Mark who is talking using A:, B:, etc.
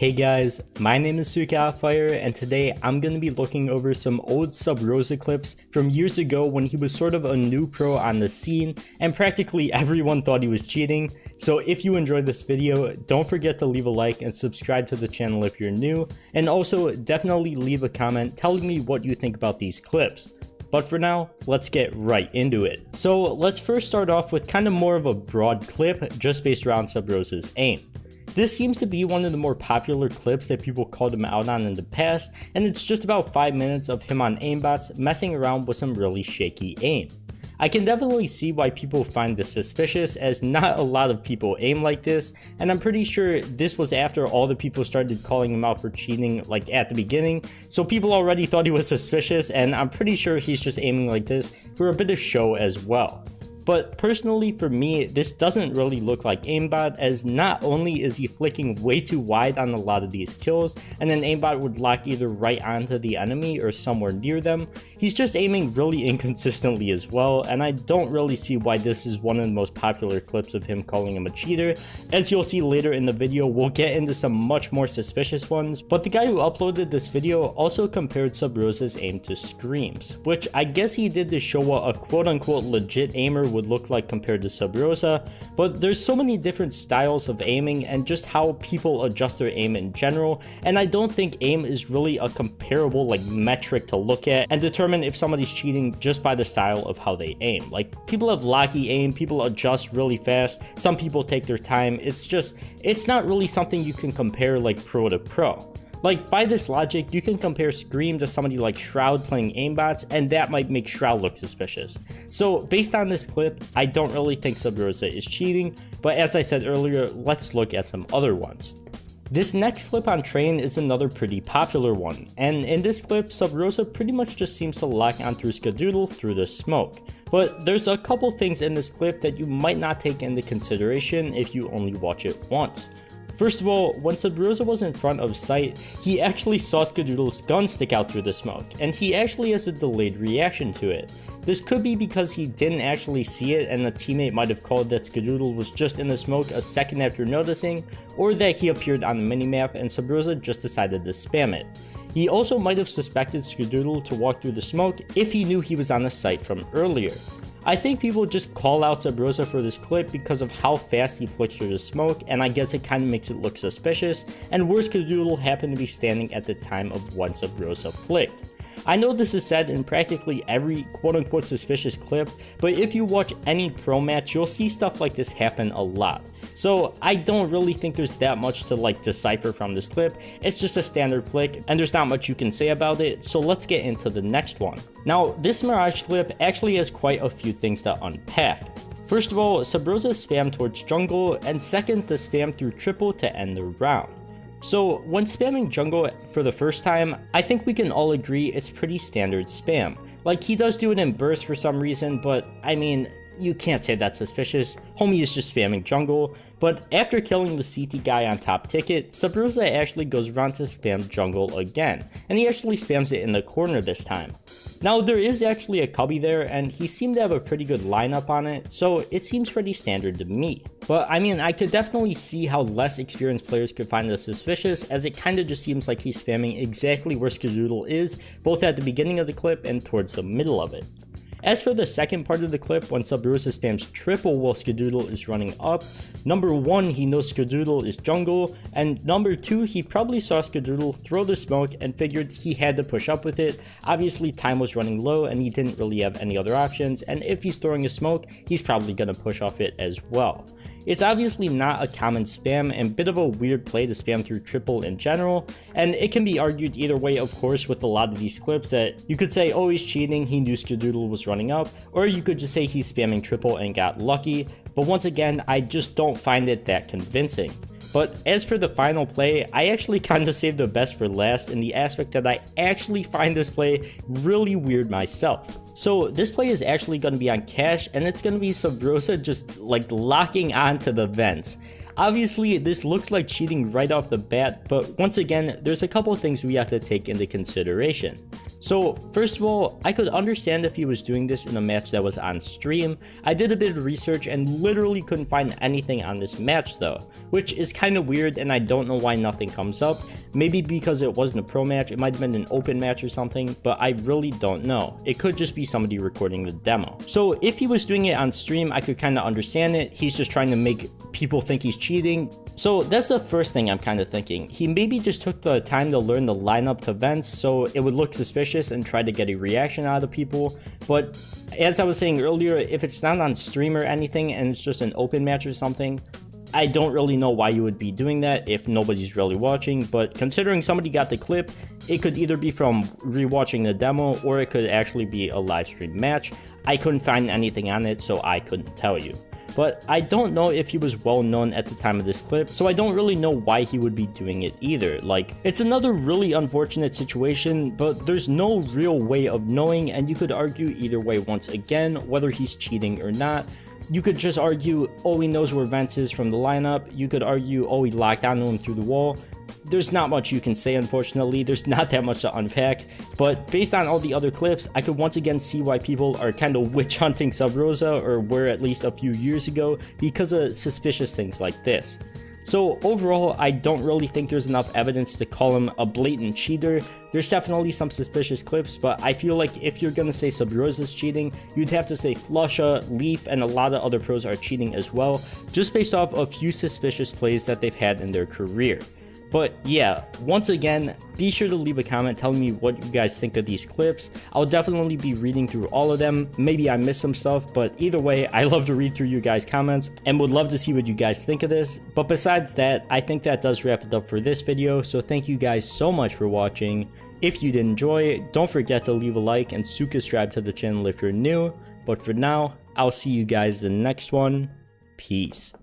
A: Hey guys, my name is csgohack, and today I'm going to be looking over some old Subroza clips from years ago when he was sort of a new pro on the scene and practically everyone thought he was cheating. So if you enjoyed this video, don't forget to leave a like and subscribe to the channel if you're new, and also definitely leave a comment telling me what you think about these clips. But for now, let's get right into it. So let's first start off with kind of more of a broad clip just based around Subroza's aim. This seems to be one of the more popular clips that people called him out on in the past, and it's just about 5 minutes of him on Aimbots messing around with some really shaky aim. I can definitely see why people find this suspicious, as not a lot of people aim like this, and I'm pretty sure this was after all the people started calling him out for cheating like at the beginning, so people already thought he was suspicious, and I'm pretty sure he's just aiming like this for a bit of show as well. But personally for me, this doesn't really look like aimbot, as not only is he flicking way too wide on a lot of these kills and then aimbot would lock either right onto the enemy or somewhere near them, he's just aiming really inconsistently as well, and I don't really see why this is one of the most popular clips of him calling him a cheater. As you'll see later in the video, we'll get into some much more suspicious ones, but the guy who uploaded this video also compared Subroza's aim to Scream's, which I guess he did to show what a quote-unquote legit aimer would look like compared to Subroza, but there's so many different styles of aiming and just how people adjust their aim in general, and I don't think aim is really a comparable metric to look at and determine if somebody's cheating just by the style of how they aim. Like, people have locky aim, people adjust really fast, some people take their time. It's not really something you can compare like pro to pro. Like, by this logic, you can compare Scream to somebody like Shroud playing aimbots, and that might make Shroud look suspicious. So based on this clip, I don't really think Subroza is cheating, but as I said earlier, let's look at some other ones. This next clip on Train is another pretty popular one, and in this clip, Subroza pretty much just seems to lock onto Skadoodle through the smoke. But there's a couple things in this clip that you might not take into consideration if you only watch it once. First of all, when Subroza was in front of sight, he actually saw Skadoodle's gun stick out through the smoke, and he actually has a delayed reaction to it. This could be because he didn't actually see it and the teammate might have called that Skadoodle was just in the smoke a second after noticing, or that he appeared on the minimap and Subroza just decided to spam it. He also might have suspected Skadoodle to walk through the smoke if he knew he was on the site from earlier. I think people just call out Subroza for this clip because of how fast he flicks through the smoke, and I guess it kind of makes it look suspicious, and where Skadoodle happened to be standing at the time of when Subroza flicked. I know this is said in practically every quote-unquote suspicious clip, but if you watch any pro match, you'll see stuff like this happen a lot. So I don't really think there's that much to decipher from this clip. It's just a standard flick, and there's not much you can say about it, so let's get into the next one. Now, this Mirage clip actually has quite a few things to unpack. First of all, Subroza's spam towards jungle, and second, the spam through triple to end the round. So when spamming jungle for the first time, I think we can all agree it's pretty standard spam. Like, he does do it in bursts for some reason, but I mean, you can't say that's suspicious. Homie is just spamming jungle. But after killing the CT guy on top ticket, Subroza actually goes around to spam jungle again, and he actually spams it in the corner this time. Now, there is actually a cubby there, and he seemed to have a pretty good lineup on it, so it seems pretty standard to me. But I mean, I could definitely see how less experienced players could find this suspicious, as it kinda just seems like he's spamming exactly where Skadoodle is, both at the beginning of the clip and towards the middle of it. As for the second part of the clip, when Subroza spams triple while Skadoodle is running up, number one, he knows Skadoodle is jungle, and number two, he probably saw Skadoodle throw the smoke and figured he had to push up with it. Obviously, time was running low and he didn't really have any other options, and if he's throwing a smoke, he's probably gonna push off it as well. It's obviously not a common spam and bit of a weird play to spam through triple in general, and it can be argued either way, of course, with a lot of these clips, that you could say, oh, he's cheating, he knew Skadoodle was running up, or you could just say he's spamming triple and got lucky, but once again, I just don't find it that convincing. But as for the final play, I actually kinda saved the best for last in the aspect that I actually find this play really weird myself. So this play is actually going to be on cash, and it's going to be Subroza just locking onto the vents. Obviously, this looks like cheating right off the bat, but once again, there's a couple things we have to take into consideration. So first of all, I could understand if he was doing this in a match that was on stream. I did a bit of research and literally couldn't find anything on this match though, which is kind of weird, and I don't know why nothing comes up. Maybe because it wasn't a pro match, it might have been an open match or something, but I really don't know. It could just be somebody recording the demo. So if he was doing it on stream, I could kind of understand it. He's just trying to make people think he's cheating. So that's the first thing I'm kind of thinking. He maybe just took the time to learn the lineup to vents so it would look suspicious and try to get a reaction out of people. But as I was saying earlier, if it's not on stream or anything and it's just an open match or something, I don't really know why you would be doing that if nobody's really watching. But considering somebody got the clip, it could either be from rewatching the demo or it could actually be a live stream match. I couldn't find anything on it, so I couldn't tell you. But I don't know if he was well known at the time of this clip, so I don't really know why he would be doing it either. Like, it's another really unfortunate situation, but there's no real way of knowing, and you could argue either way once again, whether he's cheating or not. You could just argue, oh, he knows where Vents is from the lineup. You could argue, oh, he locked onto him through the wall. There's not much you can say, unfortunately. There's not that much to unpack, but based on all the other clips, I could once again see why people are kind of witch hunting Subroza, or were at least a few years ago, because of suspicious things like this. So overall, I don't really think there's enough evidence to call him a blatant cheater. There's definitely some suspicious clips, but I feel like if you're gonna say Subroza's cheating, you'd have to say Flusha, Leaf, and a lot of other pros are cheating as well, just based off a few suspicious plays that they've had in their career. But yeah, once again, be sure to leave a comment telling me what you guys think of these clips. I'll definitely be reading through all of them. Maybe I missed some stuff, but either way, I love to read through you guys' comments and would love to see what you guys think of this. But besides that, I think that does wrap it up for this video, so thank you guys so much for watching. If you did enjoy, don't forget to leave a like and subscribe to the channel if you're new. But for now, I'll see you guys in the next one. Peace.